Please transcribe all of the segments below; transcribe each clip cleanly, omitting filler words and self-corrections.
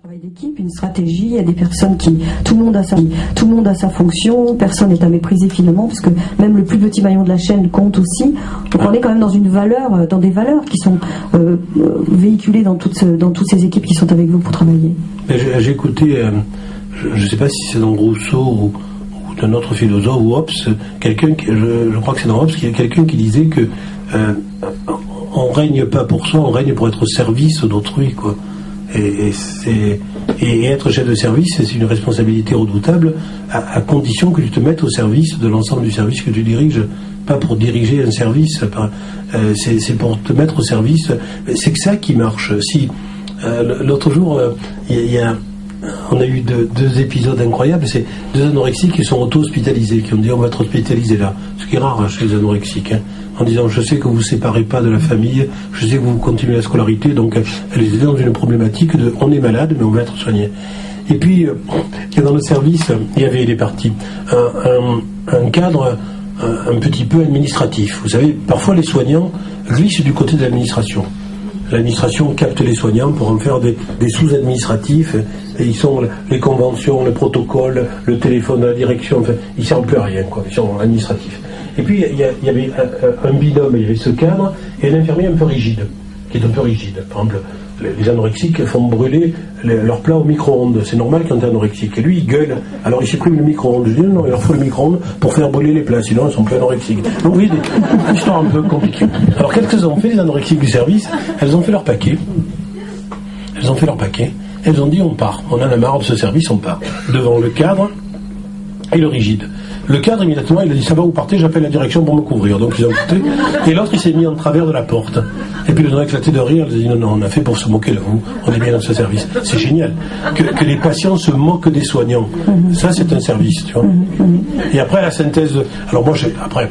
Travail d'équipe, une stratégie, il y a des personnes tout le monde a sa fonction, personne n'est à mépriser finalement, parce que même le plus petit maillon de la chaîne compte aussi. Donc on est quand même dans des valeurs qui sont véhiculées dans toutes ces équipes qui sont avec vous pour travailler. J'ai écouté, je ne sais pas si c'est dans Rousseau ou d'un autre philosophe ou Hobbes, je crois que c'est dans Hobbes, qu'il y a quelqu'un qui disait que on règne pas pour soi, on règne pour être au service d'autrui, quoi. Et être chef de service, c'est une responsabilité redoutable, à condition que tu te mettes au service de l'ensemble du service que tu diriges, pas pour diriger un service, c'est pour te mettre au service. C'est que ça qui marche. Si l'autre jour, on a eu deux épisodes incroyables, c'est deux anorexiques qui sont auto-hospitalisés, qui ont dit on va être hospitalisés là, ce qui est rare chez les anorexiques, en disant je sais que vous ne vous séparez pas de la famille, je sais que vous continuez la scolarité, donc elles étaient dans une problématique de on est malade mais on va être soigné. Et puis dans le service, il est parti un cadre un petit peu administratif. Vous savez, parfois les soignants glissent du côté de l'administration. L'administration capte les soignants pour en faire des sous-administratifs, et ils sont les conventions, le protocole, le téléphone de la direction, enfin, ils ne servent plus à rien, quoi, ils sont administratifs. Et puis il y avait un binôme, il y avait ce cadre, et un infirmier un peu rigide, qui est un peu rigide. Par exemple, les anorexiques font brûler leurs plats au micro-ondes, c'est normal quand tu es anorexique. Et lui, il gueule, alors il supprime le micro-ondes. Je dis non, il leur faut le micro-ondes pour faire brûler les plats, sinon ils sont plus anorexiques. Donc vous voyez, des histoires un peu compliquées. Alors qu'est-ce qu'elles ont fait, les anorexiques du service? Elles ont fait leur paquet. Elles ont dit on part, on en a marre de ce service, on part. Devant le cadre et le rigide. Le cadre, immédiatement, il a dit ça va, vous partez, j'appelle la direction pour me couvrir. Donc ils ont quitté. Et l'autre, il s'est mis en travers de la porte. Et puis le gens a éclaté de rire, il a dit non, on a fait pour se moquer de vous, on est bien dans ce service. C'est génial. Que les patients se moquent des soignants. Ça, c'est un service, tu vois. Et après, la synthèse. Alors moi,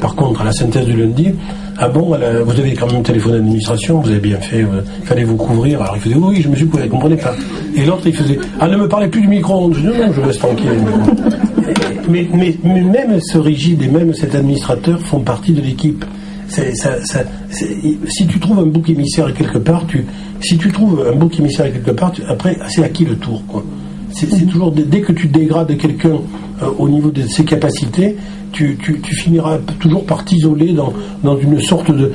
par contre, à la synthèse du lundi, ah bon, vous avez quand même téléphoné à l'administration, vous avez bien fait, il fallait vous couvrir. Alors il faisait oui, je me suis couvert, il ne comprenait pas. Et l'autre, il faisait ne me parlez plus du micro-ondes. Je dis non, je reste tranquille. Mais même ce rigide et même cet administrateur font partie de l'équipe. Si tu trouves un bouc émissaire quelque part, après, c'est à qui le tour, quoi. C'est toujours, dès que tu dégrades quelqu'un au niveau de ses capacités, tu finiras toujours par t'isoler dans une sorte de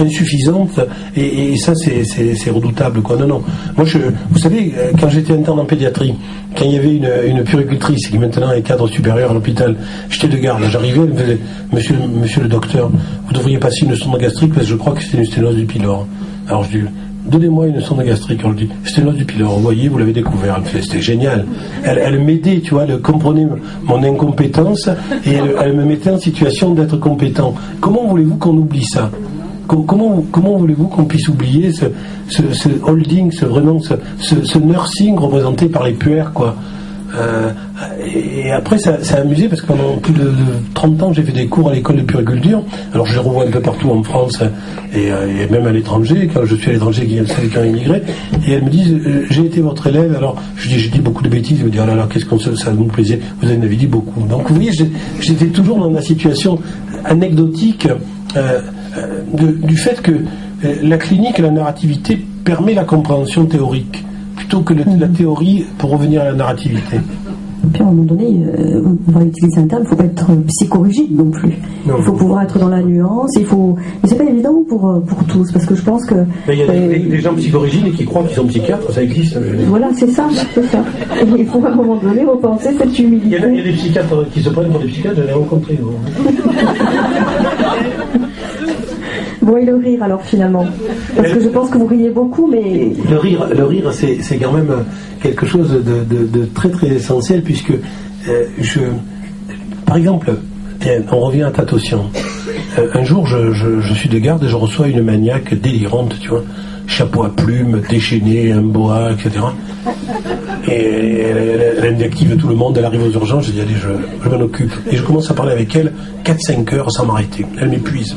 insuffisante, et ça c'est redoutable, quoi. Non. Moi, vous savez, quand j'étais interne en pédiatrie, quand il y avait une puéricultrice qui maintenant est cadre supérieur à l'hôpital, j'étais de garde, j'arrivais, elle me faisait monsieur le docteur, vous devriez passer une sonde gastrique parce que je crois que c'était une sténose du pylore. Alors je dis donnez-moi une sonde gastrique. On lui dit sténose du pylore, vous voyez, vous l'avez découvert. Elle me fait, c'était génial. Elle m'aidait, tu vois, elle comprenait mon incompétence et elle me mettait en situation d'être compétent. Comment voulez-vous qu'on oublie ça? Comment voulez-vous qu'on puisse oublier ce holding, ce nursing représenté par les puères, quoi. Et après ça a amusé parce que pendant plus de 30 ans j'ai fait des cours à l'école de puériculture. Alors je les revois un peu partout en France et même à l'étranger, quand je suis à l'étranger qui ont immigré, et elles me disent j'ai été votre élève. Alors je dis beaucoup de bêtises, elles me disent oh là là, qu'est-ce qu'on ça nous plaisait, vous en avez dit beaucoup. Donc vous voyez, j'étais toujours dans la situation anecdotique du fait que la clinique et la narrativité permet la compréhension théorique plutôt que la théorie pour revenir à la narrativité. Puis à un moment donné, on va utiliser un terme, il ne faut pas être psychorigide non plus. Non. Il faut pouvoir être dans la nuance, mais c'est pas évident pour tous, parce que je pense que... Il y a des gens psychorigides et qui croient qu'ils sont psychiatres, ça existe. Voilà, c'est ça. Et il faut à un moment donné repenser cette humilité. Il y a des psychiatres qui se prennent pour des psychiatres, j'en ai rencontré. Bon, et le rire alors finalement, parce que je pense que vous riez beaucoup, mais... Le rire c'est quand même quelque chose de très très essentiel, puisque par exemple, on revient à Tatosian. Un jour je suis de garde et je reçois une maniaque délirante, tu vois, chapeau à plumes, déchaîné, un boa, etc. Et elle invective tout le monde, elle arrive aux urgences, je dis allez, je m'en occupe. Et je commence à parler avec elle 4-5 heures sans m'arrêter. Elle m'épuise.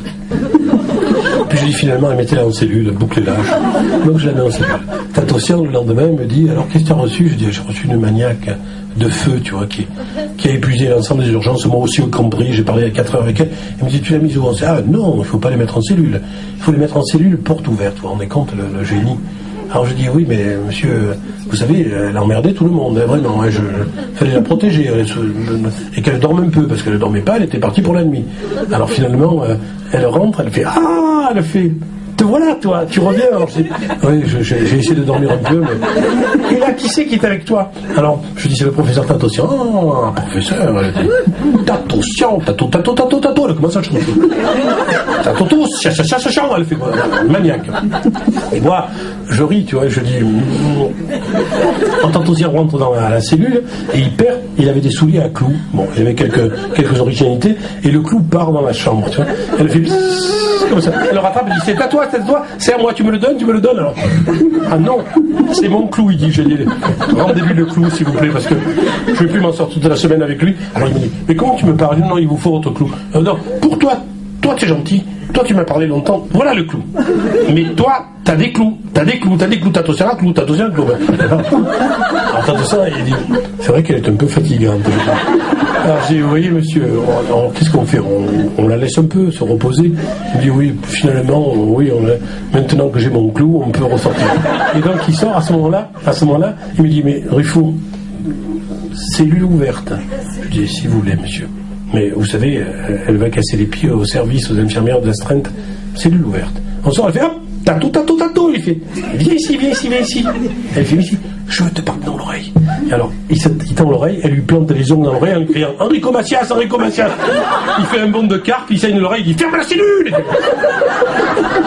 Puis je dis finalement, elle mettait là en cellule, bouclez-l'âge. Donc je la mets en cellule. Tatosian, le lendemain, me dit alors qu'est-ce que tu as reçu? Je dis j'ai reçu une maniaque de feu, tu vois, qui a épuisé l'ensemble des urgences, moi aussi au compris, j'ai parlé à 4 heures avec elle. Elle me dit tu l'as mise où? Ah non, il ne faut pas les mettre en cellule. Il faut les mettre en cellule porte ouverte, vous vous rendez compte le génie. Alors je dis oui, mais monsieur, vous savez, elle emmerdait tout le monde, hein, vraiment. Hein, fallait la protéger et qu'elle dorme un peu, parce qu'elle ne dormait pas, elle était partie pour la nuit. Alors finalement, elle rentre, elle fait ah, elle fait. Te voilà, toi, tu reviens. Alors, oui, j'ai essayé de dormir un peu, mais... Et là, qui c'est qui est avec toi? Alors, je dis, c'est le professeur Tatossian. Oh, professeur, elle dit, Tatossian, tato, elle commence à chanter. Tato, elle fait quoi? Maniaque. Et moi, je ris, tu vois, je dis... Quand Tatossian rentre dans la cellule, et il avait des souliers à clous. Bon, il avait quelques originalités, et le clou part dans la chambre, tu vois. Elle fait... Comme ça. Elle le rattrape, elle dit, c'est à toi, c'est à moi, tu me le donnes alors. Ah non, c'est mon clou, il dit, j'ai dit, rendez-lui le clou s'il vous plaît, parce que je ne vais plus m'en sortir toute la semaine avec lui. Alors il me dit, mais comment tu me parles? Non, il vous faut votre clou. Non, pour toi tu es gentil, toi tu m'as parlé longtemps, voilà le clou. Mais toi, t'as des clous, Tatossian, un clou. Alors Tatossian, il dit, c'est vrai qu'elle est un peu fatigante. Alors j'ai dit, vous voyez monsieur, qu'est-ce qu'on fait, on la laisse un peu se reposer. Il me dit oui, finalement, oui, maintenant que j'ai mon clou, on peut ressortir. Et donc il sort à ce moment-là, il me dit, mais Ruffo, cellule ouverte. Je dis, si vous voulez monsieur. Mais vous savez, elle va casser les pieds au service, aux infirmières de l'astreinte. Cellule ouverte. On sort, elle fait hop, tato, il fait, viens ici. Elle fait, ici, je veux te parler dans l'oreille. Et alors, il tend l'oreille, elle lui plante les ongles dans l'oreille en criant Enrico Macias. Il fait un bond de carpe, il saigne l'oreille, il dit ferme la cellule.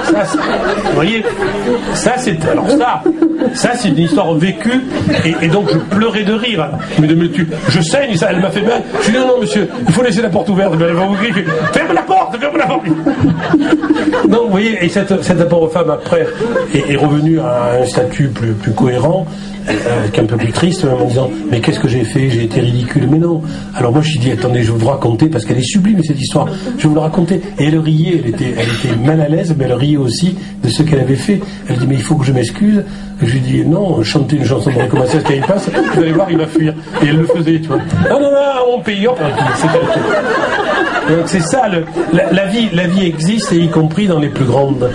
Ça, vous voyez, ça c'est une histoire vécue, et donc je pleurais de rire. Je saigne, ça, elle m'a fait mal. Je dis non monsieur, il faut laisser la porte ouverte. Elle va ouvrir, ferme la porte. Donc vous voyez, et cette pauvre femme après est revenue à un statut plus cohérent, un peu plus triste, en me disant mais qu'est-ce que j'ai fait, j'ai été ridicule. Mais non. Alors moi je lui dis attendez, je vais vous raconter, parce qu'elle est sublime cette histoire, je vais vous la raconter. Et elle riait, elle était mal à l'aise, mais elle riait aussi de ce qu'elle avait fait. Elle dit mais il faut que je m'excuse. Je lui dis non, chanter une chanson de Enrico Macias, quand il passe, vous allez voir, il va fuir. Et elle le faisait, tu vois. Non, on paye, hop, donc c'est ça, la vie existe, et y compris dans les plus grandes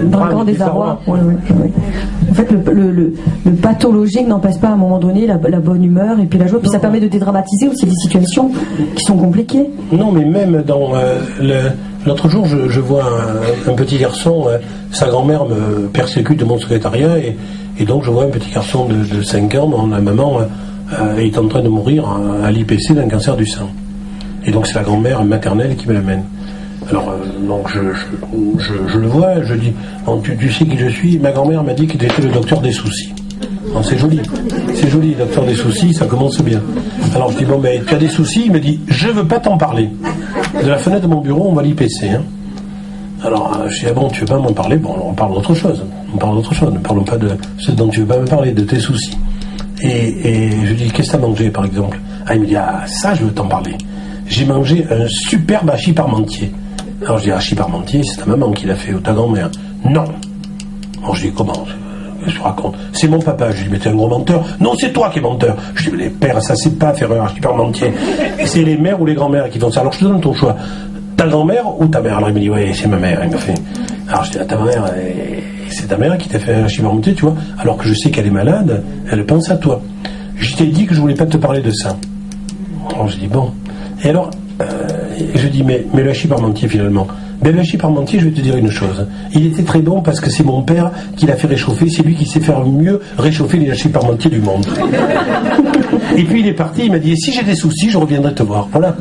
drames des désarrois. Oui. En fait, le pathologique n'empêche pas à un moment donné la bonne humeur et puis la joie, puis ça permet de dédramatiser aussi des situations qui sont compliquées. Non, mais même dans l'autre jour, je vois un petit garçon, sa grand-mère me persécute de mon secrétariat, et donc je vois un petit garçon de 5 ans dont la maman est en train de mourir à l'IPC d'un cancer du sein. Et donc c'est la grand-mère maternelle qui me l'amène. Alors donc je le vois, je dis tu sais qui je suis? Ma grand-mère m'a dit que tu étais le docteur des soucis. Non, c'est joli, docteur des soucis, ça commence bien. Alors je dis bon ben tu as des soucis? Il me dit je veux pas t'en parler. De la fenêtre de mon bureau on va l'IPC. Hein. Alors je dis ah bon tu veux pas m'en parler? Bon on parle d'autre chose. Ne parlons pas de ce dont tu veux pas me parler, de tes soucis. Et je dis qu'est-ce que t'as mangé par exemple? Ah il me dit ah ça je veux t'en parler. J'ai mangé un superbe hachis parmentier. Alors je dis hachis parmentier, c'est ta maman qui l'a fait ou ta grand-mère? Non. Alors je dis comment? Qu'est-ce que tu racontes? C'est mon papa. Je lui dis mais t'es un gros menteur. Non, c'est toi qui es menteur. Je dis mais les pères ça c'est pas faire un hachis parmentier. C'est les mères ou les grand-mères qui font ça. Alors je te donne ton choix. Ta grand-mère ou ta mère? Alors il me dit oui c'est ma mère. Il m'a fait. Alors je dis à ta mère, c'est ta mère qui t'a fait un hachis parmentier, tu vois. Alors que je sais qu'elle est malade, elle pense à toi. Je t'ai dit que je voulais pas te parler de ça. Alors je dis bon. Et alors, je dis, mais le hachis parmentier finalement. Ben, le hachis parmentier, je vais te dire une chose. Il était très bon parce que c'est mon père qui l'a fait réchauffer. C'est lui qui sait faire mieux réchauffer les hachis parmentiers du monde. Et puis il est parti, il m'a dit, si j'ai des soucis, je reviendrai te voir. Voilà.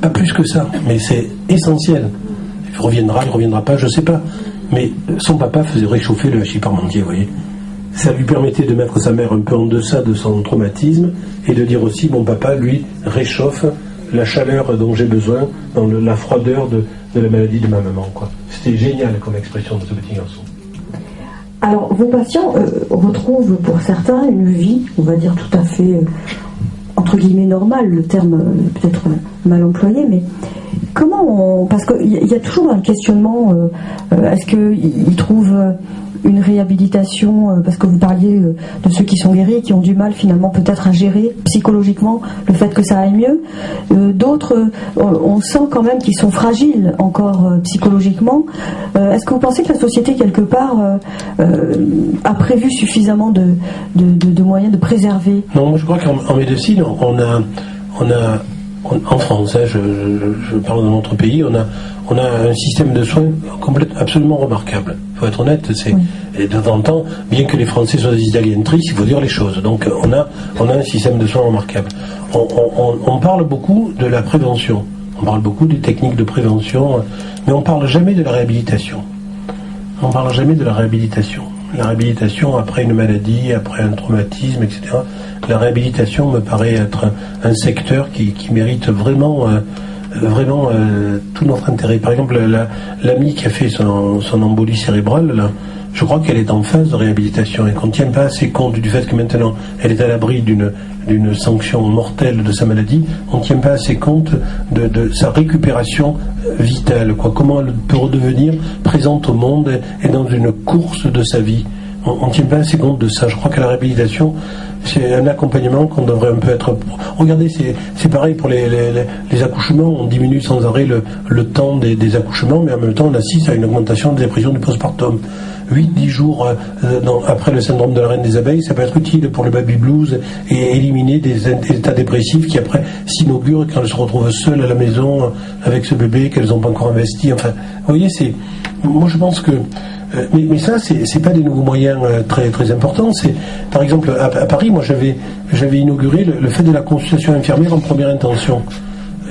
Pas plus que ça. Mais c'est essentiel. Il reviendra pas, je sais pas. Mais son papa faisait réchauffer le hachis parmentier, vous voyez. Ça lui permettait de mettre sa mère un peu en deçà de son traumatisme et de dire aussi, mon papa, lui, réchauffe la chaleur dont j'ai besoin dans la froideur de la maladie de ma maman, quoi. C'était génial comme expression de ce petit garçon. Alors, vos patients retrouvent pour certains une vie, on va dire tout à fait, entre guillemets, normale, le terme peut-être mal employé, mais Parce qu'il y a toujours un questionnement, est-ce qu'ils trouvent une réhabilitation, parce que vous parliez de ceux qui sont guéris, qui ont du mal finalement peut-être à gérer psychologiquement le fait que ça aille mieux. D'autres, on sent quand même qu'ils sont fragiles encore psychologiquement. Est-ce que vous pensez que la société quelque part a prévu suffisamment de moyens de préserver? Non, moi je crois qu'en médecine, on a en France, hein, je parle de notre pays, on a un système de soins absolument remarquable. Il faut être honnête, et de temps en temps, bien que les Français soient des Italientrices, il faut dire les choses. Donc on a un système de soins remarquable. On parle beaucoup de la prévention, on parle beaucoup des techniques de prévention, mais on ne parle jamais de la réhabilitation. On ne parle jamais de la réhabilitation. La réhabilitation après une maladie, après un traumatisme, etc. La réhabilitation me paraît être un secteur qui mérite vraiment tout notre intérêt. Par exemple, l'amie qui a fait son embolie cérébrale, là, je crois qu'elle est en phase de réhabilitation et qu'on ne tient pas assez compte du fait que maintenant elle est à l'abri d'une sanction mortelle de sa maladie. On ne tient pas assez compte de sa récupération vitale, quoi. Comment elle peut redevenir présente au monde et dans une course de sa vie. On ne tient pas assez compte de ça. Je crois que la réhabilitation, c'est un accompagnement qu'on devrait un peu être... Regardez, c'est pareil pour les accouchements. On diminue sans arrêt le temps des accouchements, mais en même temps on assiste à une augmentation des dépressions du postpartum. 8-10 jours après le syndrome de la reine des abeilles, ça peut être utile pour le baby blues et éliminer des états dépressifs qui après s'inaugurent quand elles se retrouvent seules à la maison avec ce bébé qu'elles n'ont pas encore investi. Enfin, vous voyez, moi je pense que... Mais ça, c'est pas des nouveaux moyens très, très importants. C'est, par exemple, à Paris, moi j'avais inauguré le fait de la consultation infirmière en première intention.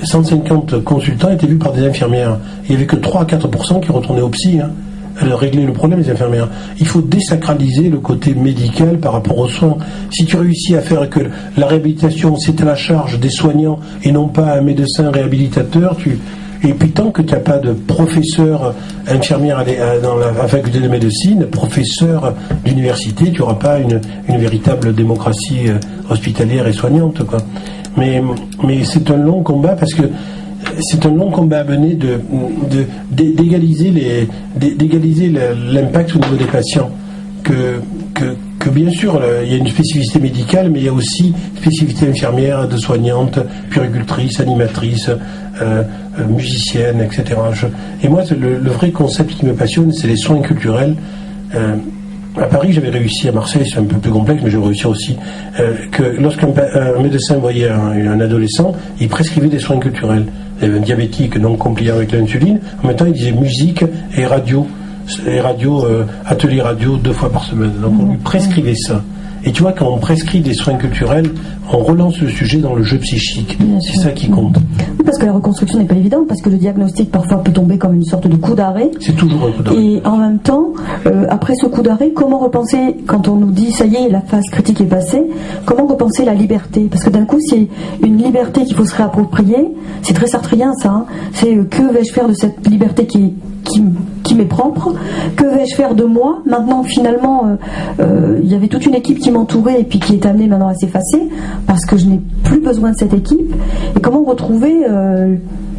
150 consultants étaient vus par des infirmières. Il n'y avait que 3 à 4% qui retournaient au psy. Hein. Elles réglaient le problème, les infirmières. Il faut désacraliser le côté médical par rapport aux soins. Si tu réussis à faire que la réhabilitation, c'est à la charge des soignants et non pas un médecin réhabilitateur, et puis tant que tu n'as pas de professeur infirmière dans la faculté de médecine, professeur d'université, tu n'auras pas une véritable démocratie hospitalière et soignante, quoi. Mais c'est un long combat parce que c'est un long combat à mener d'égaliser l'impact au niveau des patients. Que bien sûr, il y a une spécificité médicale, mais il y a aussi une spécificité infirmière, de soignante, puéricultrice, animatrice, musicienne, etc. Et moi, le vrai concept qui me passionne, c'est les soins culturels. À Paris, j'avais réussi, à Marseille, c'est un peu plus complexe, mais j'ai réussi aussi, que lorsqu'un médecin voyait un adolescent, il prescrivait des soins culturels. Il y avait un diabétique non compliant avec l'insuline, en même temps il disait musique et radio. Atelier radio 2 fois par semaine. Donc on lui prescrivait ça. Et tu vois, quand on prescrit des soins culturels, on relance le sujet dans le jeu psychique. C'est ça qui compte. Oui, parce que la reconstruction n'est pas évidente, parce que le diagnostic parfois peut tomber comme une sorte de coup d'arrêt. C'est toujours un coup d'arrêt. Et en même temps, après ce coup d'arrêt, comment repenser, quand on nous dit ça y est, la phase critique est passée, comment repenser la liberté? Parce que d'un coup, c'est une liberté qu'il faut se réapproprier. C'est très sartrien ça. Hein. C'est que vais-je faire de cette liberté qui m'est propre, que vais-je faire de moi? Maintenant, finalement, il y avait toute une équipe qui m'entourait et puis qui est amenée maintenant à s'effacer parce que je n'ai plus besoin de cette équipe. Et comment retrouver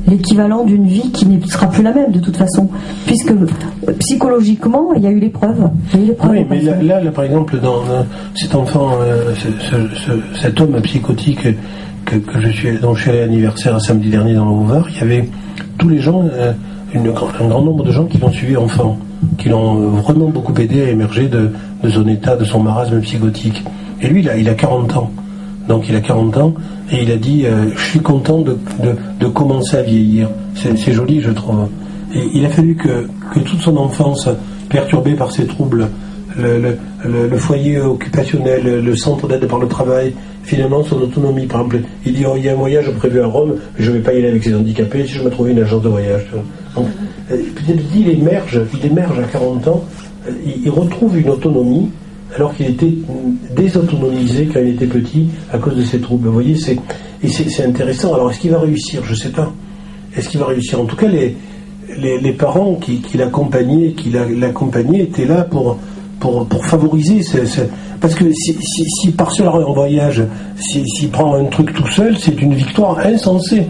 l'équivalent d'une vie qui ne sera plus la même de toute façon, puisque psychologiquement, il y a eu l'épreuve. Oui, mais là, par exemple, dans cet enfant, cet homme psychotique dont je suis allé à l'anniversaire samedi dernier dans le Haut-Var, il y avait tous les gens... un grand nombre de gens qui l'ont suivi enfant, qui l'ont vraiment beaucoup aidé à émerger de son état, de son marasme psychotique. Et lui, il a 40 ans. Donc il a 40 ans et il a dit je suis content de commencer à vieillir. C'est joli, je trouve. Et il a fallu que toute son enfance, perturbée par ces troubles, le foyer occupationnel, le centre d'aide par le travail, finalement son autonomie. Par exemple, il dit il y a un voyage prévu à Rome, je ne vais pas y aller avec ses handicapés si je me trouvais une agence de voyage. Donc, peut-être il émerge à 40 ans, il retrouve une autonomie alors qu'il était désautonomisé quand il était petit à cause de ses troubles. Vous voyez, c'est intéressant. Alors est-ce qu'il va réussir? Je ne sais pas. Est-ce qu'il va réussir? En tout cas, les parents qui l'accompagnaient étaient là pour pour favoriser parce que si part seul en voyage, s'il prend un truc tout seul, c'est une victoire insensée.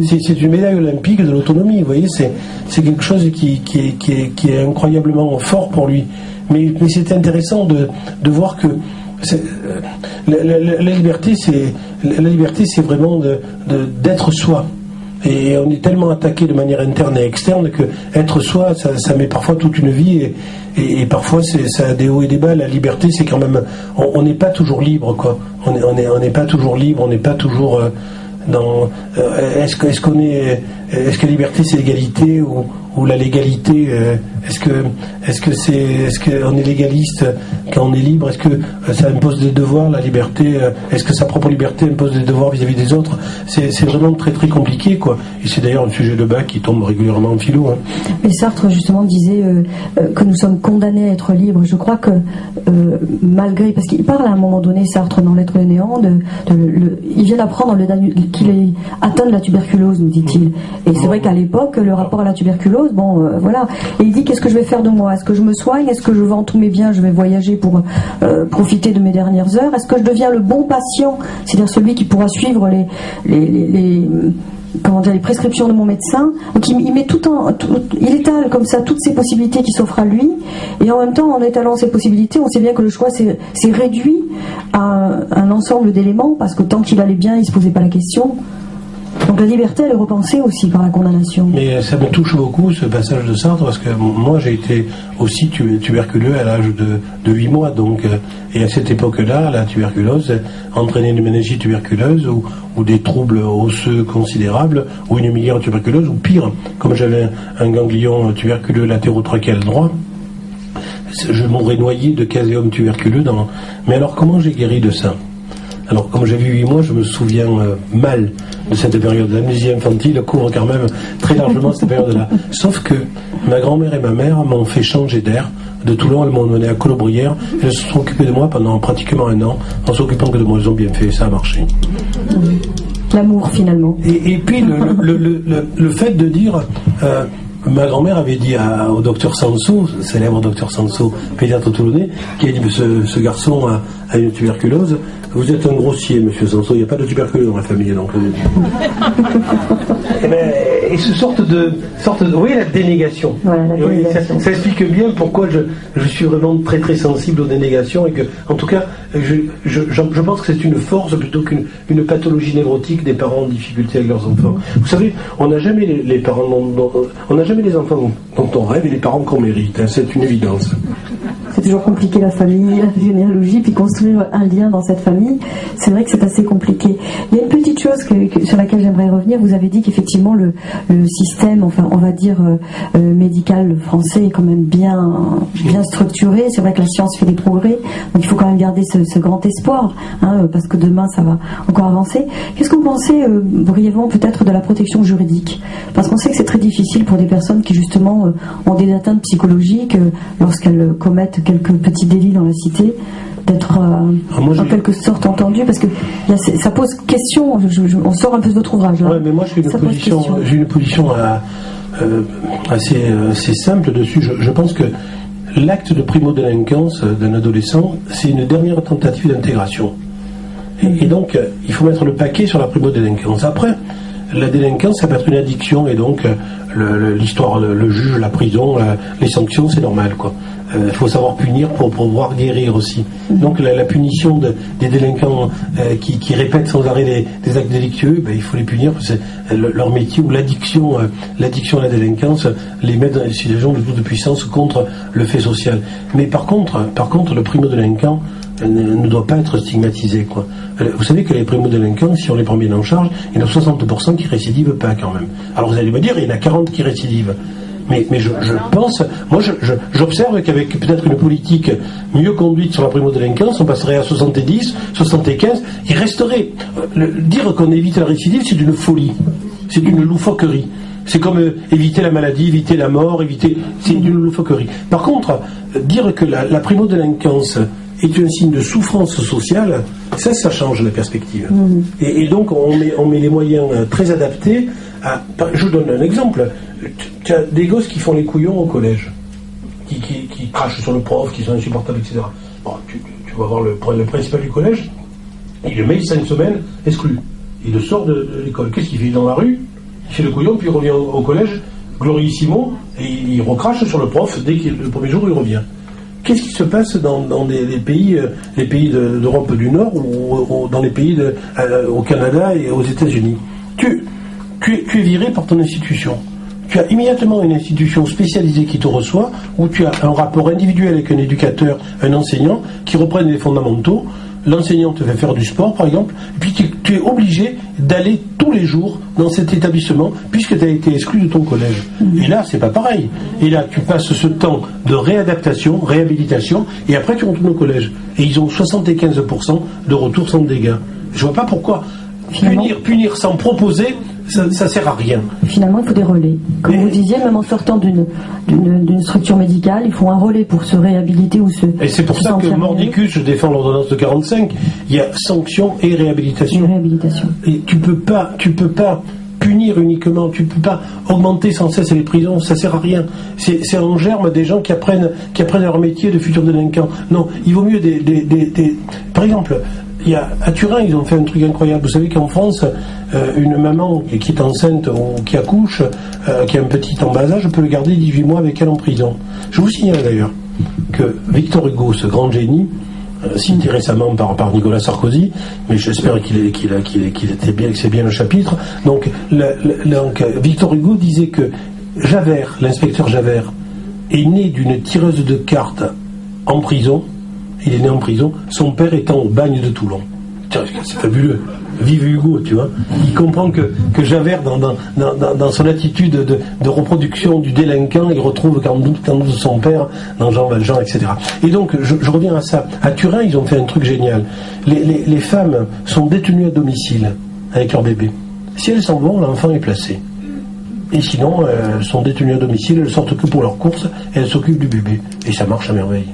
C'est une médaille olympique de l'autonomie. Vous voyez, c'est quelque chose qui est incroyablement fort pour lui. Mais c'est intéressant de voir que la liberté, c'est vraiment d'être soi. Et on est tellement attaqué de manière interne et externe que être soi, ça met parfois toute une vie et parfois ça a des hauts et des bas. La liberté, c'est quand même, on n'est pas toujours libre, quoi. On n'est pas toujours libre, on n'est pas toujours dans. Est-ce que la liberté c'est l'égalité ou la légalité? Est-ce qu'on est légaliste quand on est libre? Est-ce que ça impose des devoirs, la liberté? Est-ce que sa propre liberté impose des devoirs vis-à-vis des autres? C'est vraiment très très compliqué, quoi. Et c'est d'ailleurs un sujet de bac qui tombe régulièrement en philo. Hein. Et Sartre justement disait que nous sommes condamnés à être libres. Je crois que malgré, parce qu'il parle à un moment donné, Sartre dans L'être et le néant, il vient d'apprendre qu'il est atteint de la tuberculose, nous dit-il. Et c'est vrai qu'à l'époque, le rapport à la tuberculose, voilà. Et il dit, qu'est-ce que je vais faire de moi? Est-ce que je me soigne? Est-ce que je vends tous mes biens? Je vais voyager pour profiter de mes dernières heures? Est-ce que je deviens le bon patient? C'est-à-dire celui qui pourra suivre les prescriptions de mon médecin. Donc il met il étale comme ça toutes ces possibilités qui s'offrent à lui, et en même temps, en étalant ces possibilités, on sait bien que le choix c'est réduit à un ensemble d'éléments, parce que tant qu'il allait bien, il se posait pas la question. Donc la liberté, elle est repensée aussi par la condamnation. Mais ça me touche beaucoup, ce passage de Sartre, parce que moi j'ai été aussi tuberculeux à l'âge de 8 mois, donc, et à cette époque-là, la tuberculose entraînait une méningite tuberculeuse ou des troubles osseux considérables, ou une méningite tuberculeuse, ou pire, comme j'avais un ganglion tuberculeux latérotraquéal droit, je m'aurais noyé de caséum tuberculeux dans... Mais alors comment j'ai guéri de ça? Alors, comme j'ai vu 8 mois, je me souviens mal de cette période. L'amnésie infantile couvre quand même très largement cette période-là. Sauf que ma grand-mère et ma mère m'ont fait changer d'air. De Toulon, elles m'ont emmené à Colobrières. Elles se sont occupées de moi pendant pratiquement 1 an, en s'occupant que de moi. Elles ont bien fait, ça a marché. L'amour, finalement. Et puis, le fait de dire... ma grand-mère avait dit au docteur Sanso, célèbre docteur Sanso, pédiatre toulonnais, qui a dit ce garçon a une tuberculose. Vous êtes un grossier, monsieur Sanso, il n'y a pas de tuberculose dans la famille, donc. Et ce sorte de, oui, la dénégation. Ouais, la dénégation. Ça explique bien pourquoi je suis vraiment très très sensible aux dénégations, et que, en tout cas, je pense que c'est une force plutôt qu'une pathologie névrotique des parents en difficulté avec leurs enfants. Vous savez, on n'a jamais les parents on n'a jamais les enfants dont on rêve et les parents qu'on mérite, hein, c'est une évidence. C'est toujours compliqué, la famille, la généalogie, puis construire un lien dans cette famille, c'est vrai que c'est assez compliqué. Il y a une petite chose sur laquelle j'aimerais revenir. Vous avez dit qu'effectivement le système, enfin on va dire médical français est quand même bien structuré. C'est vrai que la science fait des progrès, donc il faut quand même garder ce grand espoir, hein, parce que demain ça va encore avancer. Qu'est-ce que vous pensez brièvement peut-être de la protection juridique? Parce qu'on sait que c'est très difficile pour des personnes qui justement ont des atteintes psychologiques lorsqu'elles commettent quelques petits délits dans la cité, d'être en quelque sorte entendu, parce que ça pose question. On sort un peu de votre ouvrage là. Ouais, mais moi j'ai une position assez simple dessus. Je pense que l'acte de primo-délinquance d'un adolescent, c'est une dernière tentative d'intégration. Et donc il faut mettre le paquet sur la primo-délinquance. Après, la délinquance, ça peut être une addiction, et donc l'histoire, le juge, la prison, les sanctions, c'est normal, quoi. Il faut savoir punir pour pouvoir guérir aussi. Donc la punition des délinquants qui répètent sans arrêt des actes délictueux, il faut les punir, parce que c'est leur métier, ou l'addiction à la délinquance les met dans une situation de toute puissance contre le fait social. Mais par contre, le primo-délinquant ne doit pas être stigmatisé, quoi. Vous savez que les primo-délinquants, si on les prend bien en charge, il y en a 60% qui récidivent pas quand même. Alors vous allez me dire, il y en a 40 qui récidivent. Mais je pense, moi j'observe qu'avec peut-être une politique mieux conduite sur la primo-délinquance, on passerait à 70, 75, il resterait. Dire qu'on évite la récidive, c'est une folie, c'est une loufoquerie. C'est comme éviter la maladie, éviter la mort, c'est une loufoquerie. Par contre, dire que la primo-délinquance est un signe de souffrance sociale, ça change la perspective. Et donc on met les moyens très adaptés je vous donne un exemple. Tu as des gosses qui font les couillons au collège, qui crachent sur le prof, qui sont insupportables, etc. Bon, tu vas voir le principal du collège, il le met 5 semaines exclu. Il le sort de l'école. Qu'est-ce qu'il fait dans la rue? Il fait le couillon, puis il revient au collège, glorissimo, et il recrache sur le prof dès que le premier jour il revient. Qu'est-ce qui se passe dans les pays d'Europe du Nord ou dans les pays au Canada et aux États-Unis? Tu es viré par ton institution. Tu as immédiatement une institution spécialisée qui te reçoit, où tu as un rapport individuel avec un éducateur, un enseignant, qui reprennent les fondamentaux. L'enseignant te fait faire du sport, par exemple, et puis tu es obligé d'aller tous les jours dans cet établissement, puisque tu as été exclu de ton collège. Et là, c'est pas pareil. Et là, tu passes ce temps de réadaptation, réhabilitation, et après tu retournes au collège. Et ils ont 75% de retour sans dégâts. Je vois pas pourquoi punir sans proposer, ça sert à rien. Finalement, il faut des relais. Comme vous disiez, même en sortant d'une structure médicale, il faut un relais pour se réhabiliter ou se... Et c'est pour ça que mordicus, je défends l'ordonnance de 45, il y a sanction et réhabilitation. Et tu peux pas punir uniquement, tu peux pas augmenter sans cesse les prisons, ça sert à rien. C'est en germe des gens qui apprennent leur métier de futurs délinquants. Non, il vaut mieux par exemple, à Turin, ils ont fait un truc incroyable. Vous savez qu'en France, une maman qui est enceinte ou qui accouche, qui a un petit en bas âge, peut le garder 18 mois avec elle en prison. Je vous signale d'ailleurs que Victor Hugo, ce grand génie, cité récemment par Nicolas Sarkozy, mais j'espère qu'il était bien, que c'est bien le chapitre. Donc Victor Hugo disait que Javert, l'inspecteur Javert, est né d'une tireuse de cartes en prison. Il est né en prison, son père étant au bagne de Toulon. Tiens, c'est fabuleux. Vive Hugo, tu vois. Il comprend que Javert, dans son attitude de reproduction du délinquant, il retrouve quand même son père dans Jean Valjean, etc. Et donc, je reviens à ça. À Turin, ils ont fait un truc génial. Les femmes sont détenues à domicile avec leur bébé. Si elles s'en vont, l'enfant est placé. Et sinon, elles sont détenues à domicile, elles sortent que pour leurs courses et elles s'occupent du bébé. Et ça marche à merveille.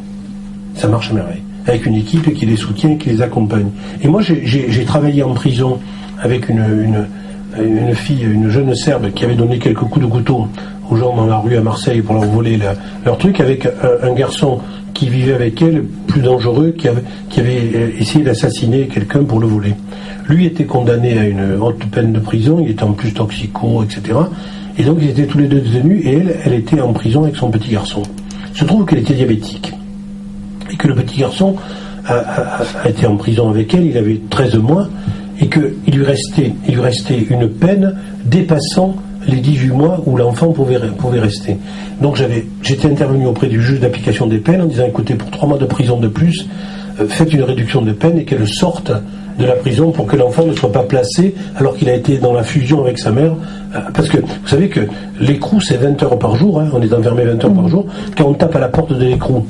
Ça marche à merveille, avec une équipe qui les soutient, qui les accompagne. Et moi, j'ai travaillé en prison avec une fille, une jeune Serbe qui avait donné quelques coups de couteau aux gens dans la rue à Marseille pour leur voler leur truc, avec un garçon qui vivait avec elle, plus dangereux, qui avait essayé d'assassiner quelqu'un pour le voler. Lui était condamné à une haute peine de prison, il était en plus toxico, etc. Et donc ils étaient tous les deux détenus, et elle était en prison avec son petit garçon. Il se trouve qu'elle était diabétique. Et que le petit garçon a été en prison avec elle, il avait 13 mois, et qu'il lui restait une peine dépassant les 18 mois où l'enfant pouvait rester. Donc j'étais intervenu auprès du juge d'application des peines en disant, écoutez, pour 3 mois de prison de plus, faites une réduction de peine et qu'elle sorte de la prison pour que l'enfant ne soit pas placé alors qu'il a été dans la fusion avec sa mère. Parce que vous savez que l'écrou, c'est 20 heures par jour, hein, on est enfermé 20 heures par jour. Quand on tape à la porte de l'écrou,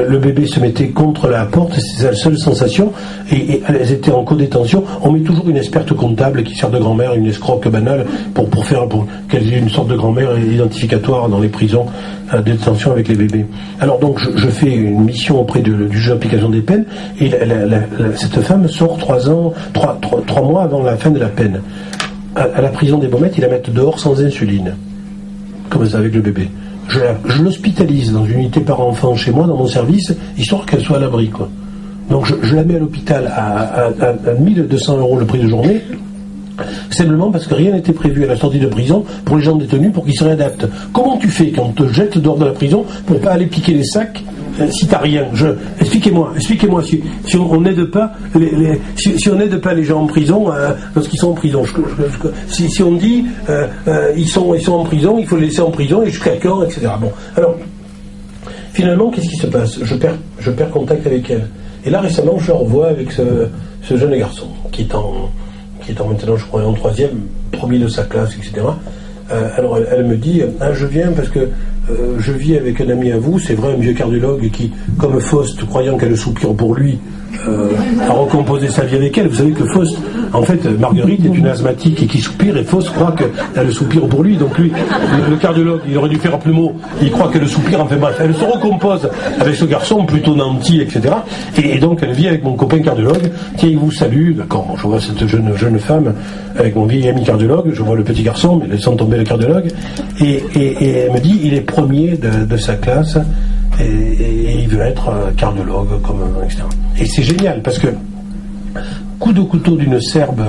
le bébé se mettait contre la porte, c'est sa seule sensation, et elles étaient en codétention. On met toujours une experte comptable qui sert de grand-mère, une escroque banale, pour qu'elle ait une sorte de grand-mère identificatoire dans les prisons de détention avec les bébés. Alors donc je fais une mission auprès du juge d'application des peines, et cette femme sort 3 mois avant la fin de la peine. À la prison des Baumettes, ils la mettent dehors sans insuline, comme ça avec le bébé. Je l'hospitalise dans une unité par enfant chez moi, dans mon service, histoire qu'elle soit à l'abri, quoi. Donc je la mets à l'hôpital à 1200 € le prix de journée, simplement parce que rien n'était prévu à la sortie de prison pour les gens détenus pour qu'ils se réadaptent. Comment tu fais quand on te jette dehors de la prison pour pas aller piquer les sacs si t'as rien? Expliquez-moi si on n'aide pas si on n'aide pas les gens en prison lorsqu'ils sont en prison. Si on dit ils sont en prison, il faut les laisser en prison et jusqu'à quand, etc. Bon, alors finalement, qu'est-ce qui se passe? Je perds contact avec elle. Et là récemment, je la revois avec ce jeune garçon qui est en maintenant, je crois, en 3e, premier de sa classe, etc. Alors elle me dit, je viens parce que je vis avec un ami à vous, c'est vrai, un vieux cardiologue qui, comme Faust, croyant qu'elle soupire pour lui, a recomposé sa vie avec elle. Vous savez que Faust, en fait, Marguerite est une asthmatique et qui soupire, et Faust croit qu'elle soupire pour lui. Donc lui, le cardiologue, il aurait dû faire plus mot, il croit qu'elle soupire, enfin bref, elle se recompose avec ce garçon plutôt nanti, etc. Et donc elle vit avec mon copain cardiologue, tiens, il vous salue, d'accord, je vois cette jeune femme avec mon vieil ami cardiologue, je vois le petit garçon, mais laissant tomber le cardiologue, et elle me dit, il est premier de sa classe, et il veut être cardiologue, etc. Et c'est génial, parce que coup de couteau d'une Serbe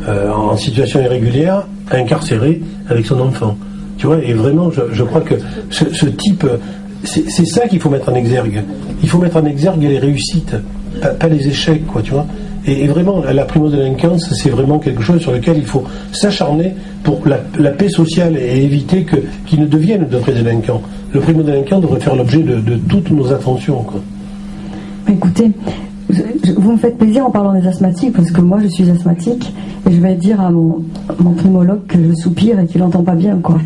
en situation irrégulière, incarcérée avec son enfant. Tu vois, et vraiment, je crois que ce type, c'est ça qu'il faut mettre en exergue. Il faut mettre en exergue les réussites, pas les échecs, quoi, tu vois. Et vraiment, la primo-délinquance, c'est vraiment quelque chose sur lequel il faut s'acharner pour la paix sociale et éviter qu'ils ne deviennent de vrais délinquants. Le primo-délinquant devrait faire l'objet de toutes nos attentions, quoi. Écoutez, vous me faites plaisir en parlant des asthmatiques, parce que moi je suis asthmatique, et je vais dire à mon primologue que je soupire et qu'il n'entend pas bien, quoi.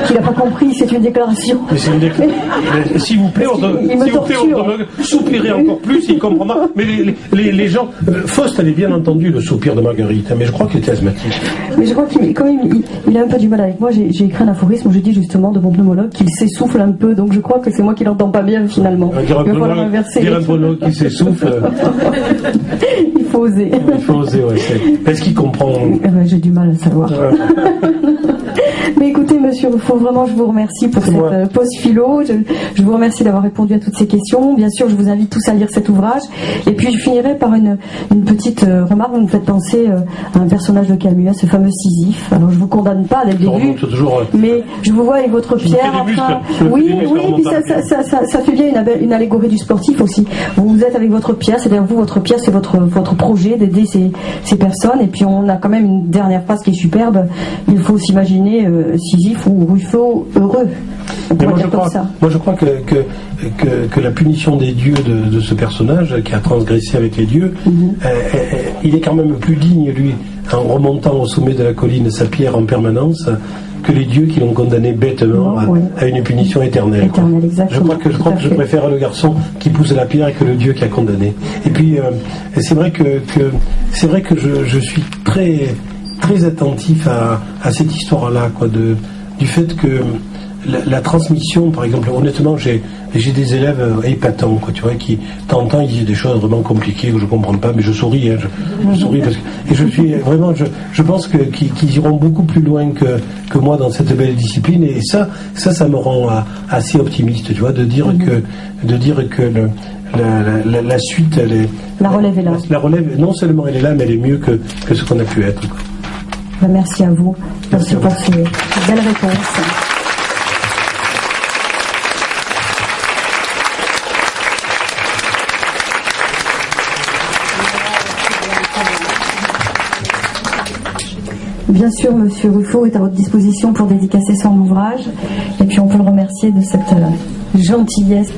Qu'il n'a pas compris, c'est une déclaration. Mais c'est une déclaration. S'il vous plaît, on doit soupirer encore plus, il comprendra. Mais les gens. Faust avait bien entendu le soupir de Marguerite, mais je crois qu'il était asthmatique. Mais je crois qu'il a un peu du mal avec moi. J'ai écrit un aphorisme où je dis justement de mon pneumologue qu'il s'essouffle un peu, donc je crois que c'est moi qui l'entends pas bien finalement. Dire un pneumologue qui s'essouffle. Il faut oser. Il faut oser, ouais. Est-ce qu'il comprend? J'ai du mal à savoir. Mais écoutez, monsieur Ruffo, vraiment, je vous remercie pour cette pause philo. Je vous remercie d'avoir répondu à toutes ces questions. Bien sûr, je vous invite tous à lire cet ouvrage. Et puis, je finirai par une petite remarque. Vous me faites penser à un personnage de Camus, à ce fameux Sisyphe. Alors, je vous condamne pas dès le début, mais je vous vois avec votre pierre. Enfin, oui, et puis ça fait bien une allégorie du sportif aussi. Vous êtes avec votre pierre, c'est-à-dire vous, votre pierre, c'est votre projet d'aider ces personnes. Et puis, on a quand même une dernière phrase qui est superbe. Il faut s'imaginer Sisyphe ou Ruffo heureux. Moi je crois que la punition des dieux de ce personnage qui a transgressé avec les dieux, il est quand même plus digne, lui, en remontant au sommet de la colline sa pierre en permanence, que les dieux qui l'ont condamné bêtement à une punition éternelle. Je crois que je préfère le garçon qui pousse la pierre que le dieu qui a condamné. Et puis c'est vrai que je suis très très attentif à cette histoire-là, quoi, du fait que la transmission, par exemple, honnêtement, j'ai des élèves épatants, quoi, tu vois, qui, de temps en temps, ils disent des choses vraiment compliquées que je comprends pas, mais je souris, je souris parce que, et je suis vraiment, je pense qu'ils iront beaucoup plus loin que moi dans cette belle discipline, et ça me rend assez optimiste, tu vois, de dire que la suite, elle est, la relève est là. La relève, non seulement elle est là, mais elle est mieux que ce qu'on a pu être, quoi. Merci à vous. Merci pour ces belles réponses. Bien sûr, monsieur Ruffo est à votre disposition pour dédicacer son ouvrage, et puis on peut le remercier de cette gentillesse.